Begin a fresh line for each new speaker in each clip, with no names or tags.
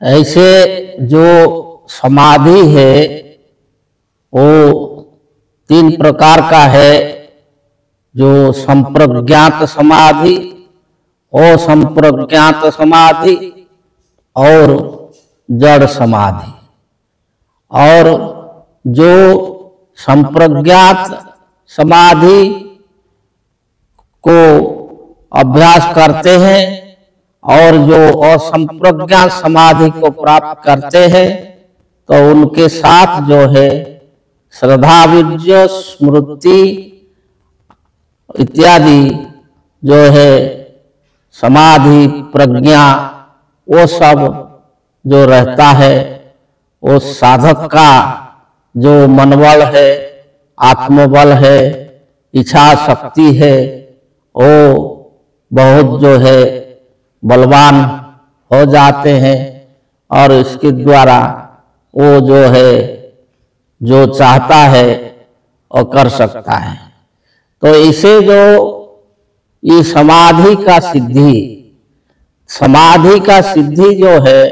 ऐसे जो समाधि है वो 3 प्रकार का है। जो संप्रज्ञात समाधि, असंप्रज्ञात समाधि और जड़ समाधि। और जो संप्रज्ञात समाधि को अभ्यास करते हैं और जो असंप्रज्ञात समाधि को प्राप्त करते हैं तो उनके साथ जो है श्रद्धा, विद्या, स्मृति इत्यादि जो है समाधि, प्रज्ञा, वो सब जो रहता है, वो साधक का जो मनोबल है, आत्मबल है, इच्छा शक्ति है, वो बहुत जो है बलवान हो जाते हैं और इसके द्वारा वो जो है जो चाहता है वो कर सकता है। तो इसे जो ये समाधि का सिद्धि जो है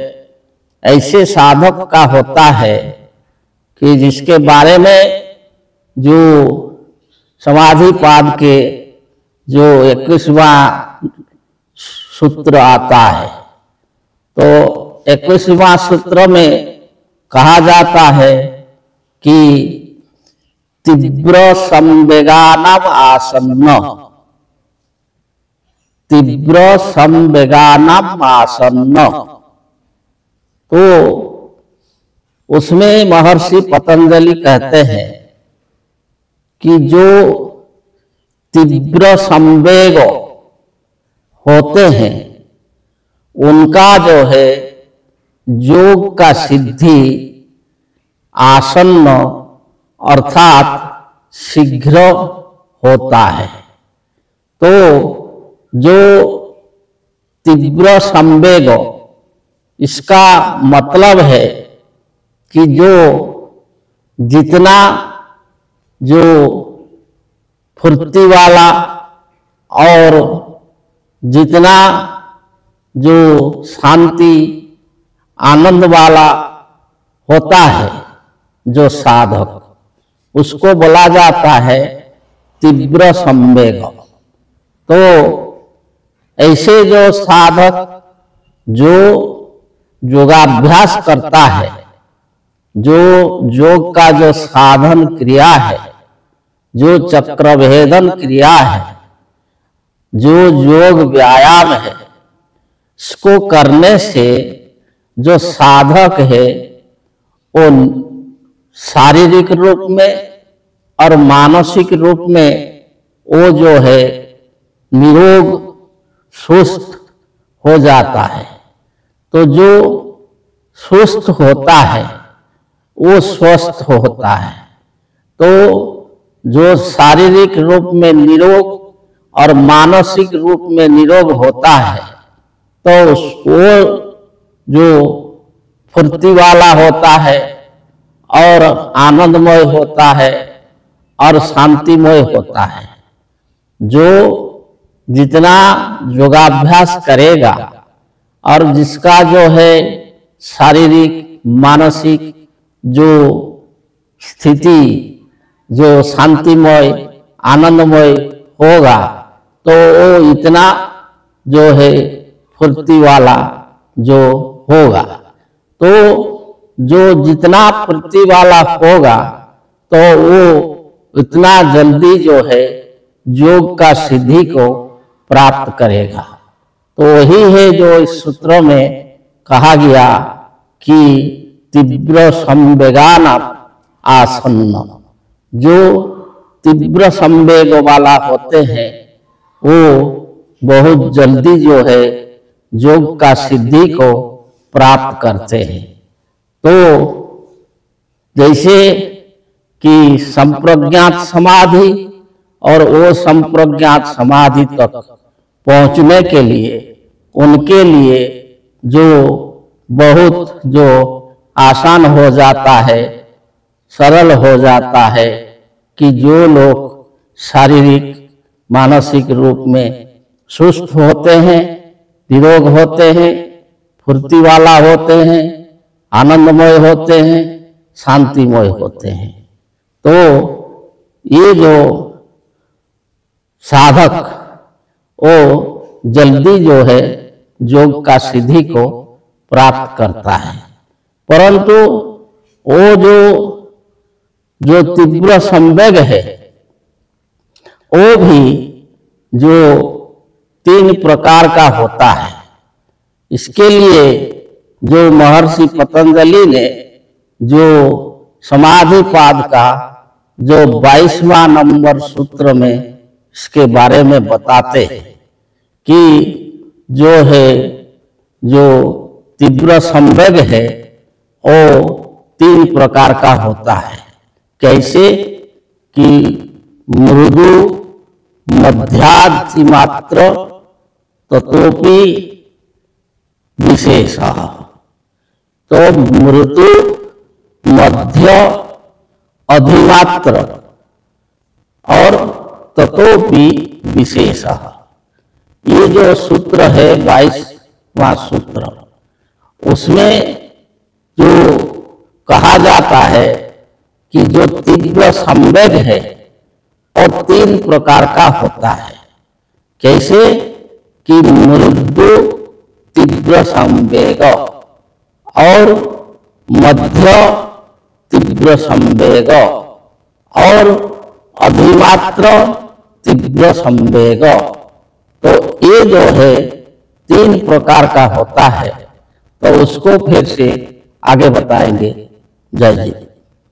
ऐसे साधक का होता है कि जिसके बारे में जो समाधि पाद के जो 21वां सूत्र आता है, तो 21वां सूत्र में कहा जाता है कि तीव्र संवेगानाम आसन्न, तीव्र संवेगानाम आसन्न। तो उसमें महर्षि पतंजलि कहते हैं कि जो तीव्र संवेग होते हैं उनका जो है योग का सिद्धि आसन्न अर्थात शीघ्र होता है। तो जो तीव्र संवेग, इसका मतलब है कि जो जितना जो फुर्ती वाला और जितना जो शांति आनंद वाला होता है जो साधक, उसको बोला जाता है तीव्र संवेग। तो ऐसे जो साधक जो योगाभ्यास करता है, जो योग का जो साधन क्रिया है, जो चक्रभेदन क्रिया है, जो योग व्यायाम है, इसको करने से जो साधक है वो शारीरिक रूप में और मानसिक रूप में वो जो है निरोग सुस्त हो जाता है। तो जो सुस्त होता है वो स्वस्थ होता है। तो जो शारीरिक रूप में निरोग और मानसिक रूप में निरोग होता है तो वो जो फुर्ती वाला होता है और आनंदमय होता है और शांतिमय होता है। जो जितना योगाभ्यास करेगा और जिसका जो है शारीरिक मानसिक जो स्थिति जो शांतिमय आनंदमय होगा तो वो इतना जो है फुर्ती वाला जो होगा। तो जो जितना फुर्ती वाला होगा तो वो इतना जल्दी जो है योग का सिद्धि को प्राप्त करेगा। तो वही है जो इस सूत्र में कहा गया कि तीव्र संवेगान आसन्न, जो तीव्र संवेग वाला होते हैं वो बहुत जल्दी जो है योग का सिद्धि को प्राप्त करते हैं। तो जैसे कि संप्रज्ञात समाधि और वो संप्रज्ञात समाधि तक पहुंचने के लिए उनके लिए जो बहुत जो आसान हो जाता है, सरल हो जाता है कि जो लोग शारीरिक मानसिक रूप में सुस्त होते हैं, निरोग होते हैं, फुर्ती वाला होते हैं, आनंदमय होते हैं, शांतिमय होते हैं, तो ये जो साधक वो जल्दी जो है योग का सिद्धि को प्राप्त करता है। परंतु वो जो तीव्र संवेग है वो भी जो 3 प्रकार का होता है। इसके लिए जो महर्षि पतंजलि ने जो समाधिपाद का जो 22वां नंबर सूत्र में इसके बारे में बताते हैं कि जो है जो तीव्र संवेग है वो 3 प्रकार का होता है। कैसे कि मृदु मध्यातिमात्र ततोपि विशेष। तो मृदु मध्य अधिमात्र और ततोपि विशेष, ये जो सूत्र है 22वां सूत्र, उसमें जो कहा जाता है कि जो तीव्र संवेग है और 3 प्रकार का होता है। कैसे कि मृदु तीव्र संवेग और मध्य तीव्र संवेग और अधिमात्र तीव्र संवेग। तो ये जो है 3 प्रकार का होता है, तो उसको फिर से आगे बताएंगे। जय जी।